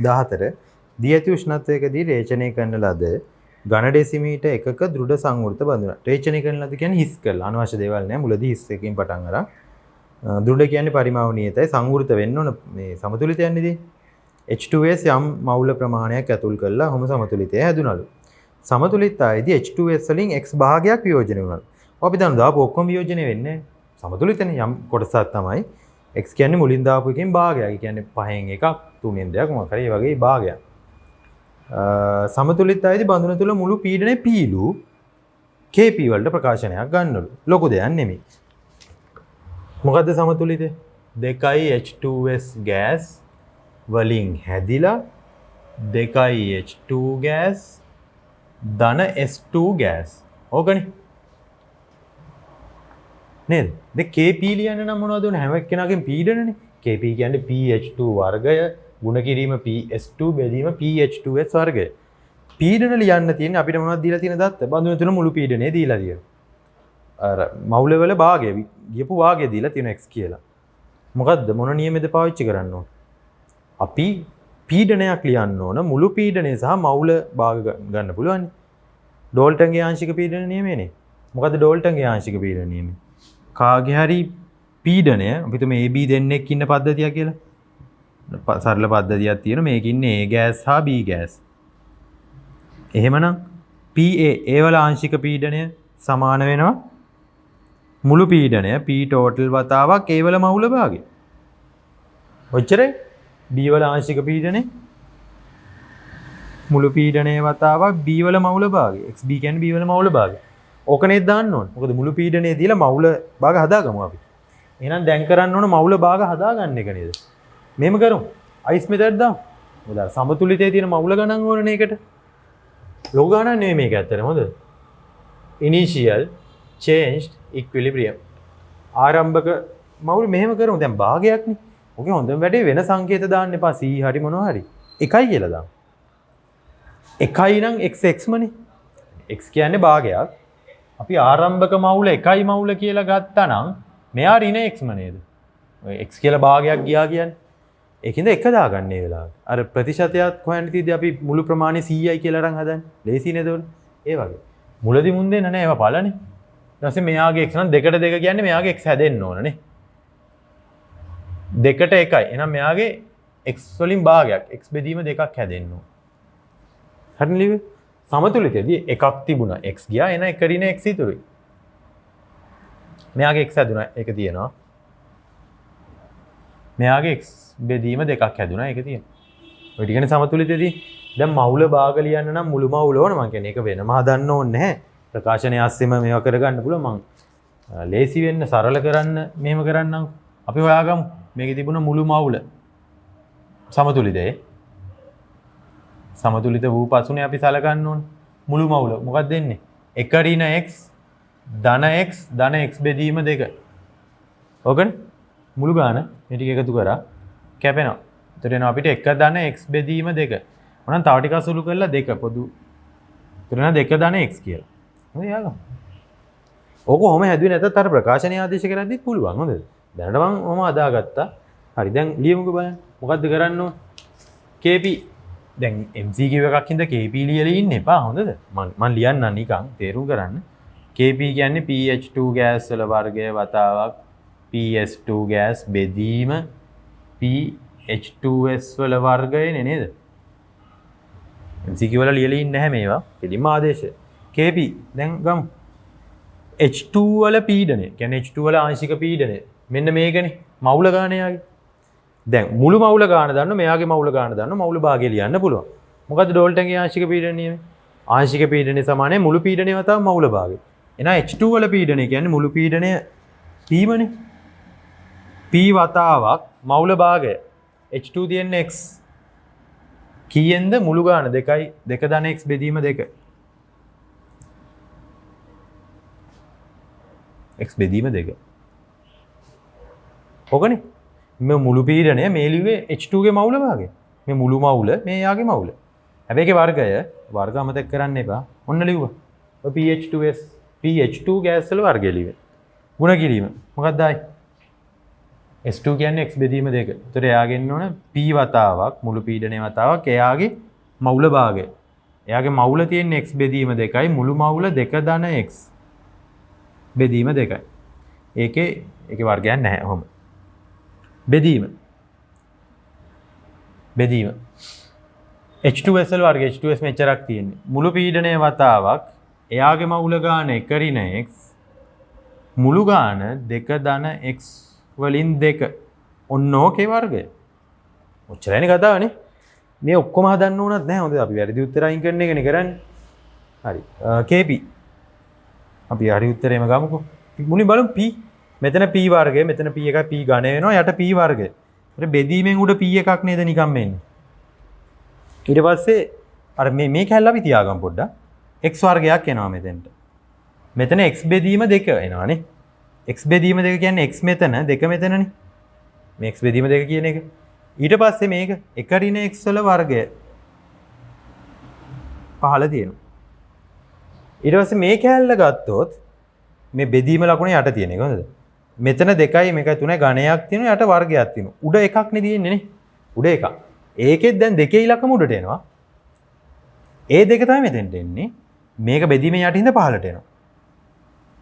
14 දී ඇති උෂ්ණත්වයකදී රේචනය කරන ලද ඝන ඩෙසිමීටර් එකක දෘಢ සංවෘත බඳුනක්. රේචනය කරන ලද කියන්නේ හිස් කරලා අනවශ්‍ය දේවල් නෑ. මුලදී හිස් එකකින් පටන් අරන් දෘಢ කියන්නේ පරිමාව නියතයි සංවෘත වෙන්න ඕන මේ සමතුලිතයන්නේදී. H2S යම් මවුල ප්‍රමාණයක් ඇතුල් කරලා ඔහොම සමතුලිතය හැදුනලු. සමතුලිතයේදී H2S වලින් X භාගයක් වියෝජනය වුණා. අපි දන්නවා දාපු ඔක්කොම වියෝජනය වෙන්නේ සමතුලිතනේ යම් කොටසක් තමයි. X කියන්නේ මුලින් දාපු එකෙන් භාගයක්. ඒ කියන්නේ 5න් එකක් 3න් දෙකක් මොකක් හරි ඒ වගේ භාගයක්. සමතුලිතයේදී බඳුන තුල මුළු පීඩනය Pලු Kp වලට ප්‍රකාශනයක් ගන්නලු. ලොකු දෙයක් නෙමෙයි. මොකද්ද සමතුලිතය? 2යි H2S ගෑස් වලින් හැදිලා 2යි H2 ගෑස් ධන S2 ගෑස්. ඕකනේ. නේද? දැන් Kp ලියන්න නම් මොනවද උනේ? හැම එක්කෙනාගෙන් පීඩනනේ. Kp කියන්නේ pH2 වර්ගය ගුණ කිරීම PS2 බෙදීම pH2S වර්ගය. පීඩන ලියන්න තියෙන්නේ අපිට මොනවද දීලා තියෙන දත්ත? බඳුන තුන මුළු පීඩනය දීලා තියෙනවා. අර මවුල වල භාගය ගියපු භාගය දීලා තියෙන x කියලා. මොකද්ද මොන නියමෙද පාවිච්චි කරන්න ඕන? අපි පීඩනයක් ලියන්න ඕන මුළු පීඩනය සහ මවුල භාග ගන්න පුළුවන්. ඩෝල්ටන්ගේ ආංශික පීඩන නියමයනේ. මොකද්ද ඩෝල්ටන්ගේ ආංශික පීඩන නියමය? කාගේ හරි පීඩනය අපි තුමේ AB දෙන්නෙක් ඉන්න පද්ධතියක් කියලා. සරල පද්ධතියක් තියෙනවා. මේක ඉන්නේ A ගෑස් හා B ගෑස්. එහෙමනම් PA A වල ආංශික පීඩනය සමාන වෙනවා මුළු පීඩනය P total වතාවක් A වල මවුල භාගය. ඔච්චරයි. B වල ආංශික පීඩනය මුළු පීඩනය වතාවක් B වල මවුල භාගය. XB කියන්නේ B වල මවුල භාගය. ඕකනේ දාන්න ඕන. මොකද මුළු පීඩනය දීලා මවුල භාග හදාගමු අපි. එහෙනම් දැන් කරන්න ඕන මවුල භාග හදාගන්න එක නේද? මෙහෙම කරමු. අයිස් මෙතඩ් දාමු. මොකද සමතුලිතයේ තියෙන මවුල ගණන් ඕනනේ ඒකට. ලොකු ගණන් නෙමෙයි මේක ඇත්තටම හොඳ. initial changed equilibrium. ආරම්භක මවුල මෙහෙම කරමු. දැන් භාගයක් නේ. ඔකේ හොඳම වැඩේ වෙන සංකේත දාන්න එපා. C හරි මොනවා හරි. 1යි කියලා දාමු. 1යි නම් xx මනේ. x කියන්නේ භාගයක්. අපි ආරම්භක මවුල 1යි මවුල කියලා ගත්තා නම් මෙයා ඍණ x ම නේද? ඔය x කියලා භාගයක් ගියා කියන්නේ. ඒකින්ද 1 දාගන්න මේ වෙලාවට. අර ප්‍රතිශතයක් හොයන්න තියදී අපි මුළු ප්‍රමාණය 100යි කියලා අරන් හදන්නේ. ලේසි නේද උනේ? ඒ වගේ. මුලදී මුන් දෙන්න නෑ ඒවා බලන්නේ. ඊට පස්සේ මෙයාගේ x නම් 2ට 2 කියන්නේ මෙයාගේ x හැදෙන්න ඕනනේ. 2ට 1යි. එහෙනම් මෙයාගේ x වලින් භාගයක් x බෙදීම 2ක් හැදෙන්න ඕන. හරිනේ ලිව්වේ? සමතුලිතයේදී එකක් තිබුණා x ගියා එන එක ඍණ x ඉතුරුයි. මෙයාගේ x හැදුණා ඒක තියෙනවා. මෙයාගේ x බෙදීම 2ක් හැදුණා ඒක තියෙනවා. ඔය ටිකනේ සමතුලිතයේදී. දැන් මවුල භාග ලියන්න නම් මුළු මවුල ඕන මම කියන්නේ ඒක වෙනම හදන්න ඕනේ නැහැ. ප්‍රකාශනය ASCII මේවා කරගන්න පුළුවන් මම ලේසි වෙන්න සරල කරන්න මෙහෙම කරන්නම්. අපි හොයාගමු. මේකේ තිබුණ මුළු මවුල සමතුලිතයි. සමතුලිත වූ පසුනේ අපි සලකන්න ඕනේ. මුළු මවුල මොකක්ද දෙන්නේ? 1 ඍණ x ධන x ධන x බෙදීම 2. ඕකනේ. මුළු ගාන මේ ටික එකතු කරා කැපෙනවා. එතකොට එනවා අපිට 1 ධන x බෙදීම 2. මොනම් තව ටිකක් සුළු කරලා 2 පොදු. එතකොට එනවා 2 ධන x කියලා. හරි යාගම. ඕක කොහොම හැදුවේ නැතත් අර ප්‍රකාශනීය ආදේශ කරද්දිත් පුළුවන්. හොඳද? දැනට මම ඔහම අදාගත්තා. හරි දැන් ලියමුකෝ බලන්න. මොකද්ද කරන්න ඕන? KP දැන් MCQ එකක් හින්දා KP ලියලා ඉන්න එපා. හොඳද? මම ලියන්න නිකන් තේරුම් ගන්න. KP කියන්නේ pH2 ගෑස් වල වර්ගය වතාවක් PS2 ගෑස් බෙදීම pH2S වල වර්ගයනේ නේද? MCQ වල ලියලා ඉන්නේ නැහැ මේවා. පිළිම ආදේශය. KP දැන් ගමු. H2 වල පීඩනය. කියන්නේ H2 වල ආංශික පීඩනය. මෙන්න මේකනේ. මවුල ගාන යාගේ. දැන් මුළු මවුල ගාන දාන්න මෙයාගේ මවුල ගාන දාන්න මවුල භාගය ලියන්න පුළුවන්. මොකද්ද ඩෝල්ටන්ගේ ආංශික පීඩන නියමය? ආංශික පීඩනය සමානයි මුළු පීඩනය වතාව මවුල භාගය. එහෙනම් H2 වල පීඩනය කියන්නේ මුළු පීඩනය P මනේ. P වතාවක් මවුල භාගය. H2 තියෙන්නේ x. කීයෙන්ද මුළු ගාන 2යි 2 ධන x බෙදීම 2. x බෙදීම 2. ඕකනේ. මේ මුළු පීඩනය මේ ලිව්වේ H2 ගේ මවුල භාගය. මේ මුළු මවුල මේ යාගේ මවුල. හැබැයි ඒකේ වර්ග අමතක කරන්න එපා. ඔන්න ලිව්වා. ඔය pH2 ගෑස් වල වර්ගය ලිව්වේ. ගුණ කිරීම. මොකක්ද ආයි? S2 කියන්නේ x බෙදීම 2. ඒතර එයාගේ ඉන්න ඕන p වතාවක් මුළු පීඩනයේ වතාවක් එයාගේ මවුල භාගය. එයාගේ මවුල තියෙන x බෙදීම 2යි මුළු මවුල 2 ධන x බෙදීම 2යි. ඒකේ වර්ගයක් නැහැ ඔහොම. බෙදීම H2SL වර්ගය H2S මෙච්චරක් තියෙන්නේ. මුළු පීඩනයේ වතාවක් එයාගේ මවුල ගාන 1 ඍණ x මුළු ගාන 2 ධන x වලින් 2 ඔන්න ඕකේ වර්ගය. ඔච්චරයිනේ කතාවනේ. මේ ඔක්කොම හදන්න ඕනත් නැහැ. හොඳයි අපි වැරදි උත්තර අයින් කරන එකනේ කරන්නේ. හරි. KP අපි හරි උත්තරේම ගමුකෝ. මුලින් බලමු p. මෙතන p වර්ගය, මෙතන p එකයි p ඝන වෙනවා. යට p වර්ගය. ඒත් බෙදීමෙන් උඩ p එකක් නේද නිකම් එන්නේ. ඊට පස්සේ අර මේ කැල්ල අපි තියාගමු පොඩ්ඩක්. x වර්ගයක් එනවා මෙතෙන්ට. මෙතන x බෙදීම 2 එනවානේ. x බෙදීම 2 කියන්නේ x මෙතන 2 මෙතනනේ. මේ x බෙදීම 2 කියන එක. ඊට පස්සේ මේක 1 ඍණ x වල වර්ගය පහළ තියෙනවා. ඊට පස්සේ මේ කැල්ල ගත්තොත් මේ බෙදීම ලකුණ යට තියෙන එක හොඳද? මෙතන 2යි මේකයි 3යි ඝණයක් තියෙනවා යට වර්ගයක් තියෙනවා. උඩ එකක් නේ තියෙන්නේ නේ. උඩ එකක්. ඒකෙත් දැන් දෙකේ ඉලක්කම උඩට එනවා. ඒ දෙක තමයි මෙතෙන්ට එන්නේ. මේක බෙදීමේ යටින්ද පහළට එනවා.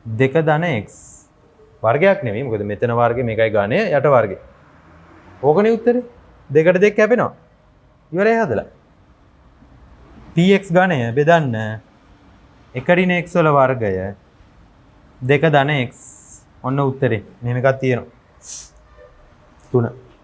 2 ධන x වර්ගයක් නෙමෙයි. මොකද මෙතන වර්ගය මේකයි ඝණය යට වර්ගය. ඕකනේ උත්තරේ. 2ට 2 කැපෙනවා. ඉවරයි හදලා. px ඝණය බෙදන්න 1 ඍණ x වල වර්ගය 2 ධන x ඔන්න උත්තරේ. මෙහෙම එකක් තියෙනවා. 3